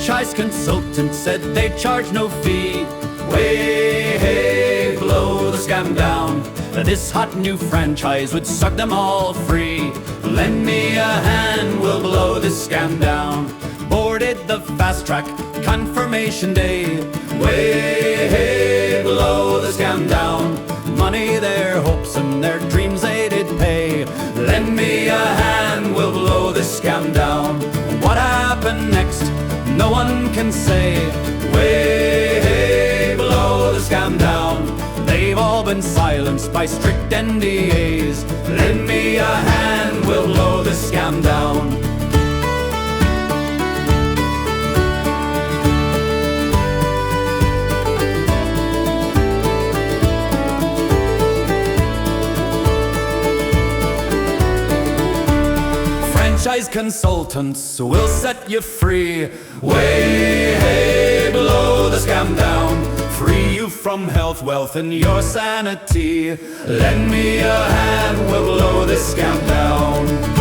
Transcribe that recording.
franchise consultant said they charge no fee. Way, hey, blow the scam down. This hot new franchise would suck them all free. Lend me a hand, we'll blow this scam down. Boarded the fast track, confirmation day. Way, hey, blow the scam down. Money, their hopes and their dreams they did pay. Lend me a hand, we'll blow this scam down. What happened next? No one can say. Way, hey, blow the scam down. They've all been silenced by strict NDAs. Lend me a hand, we'll blow this scam down. Franchise consultants will set you free. Way, hey, blow the scam down. Free you from health, wealth, and your sanity. Lend me a hand, we'll blow this scam down.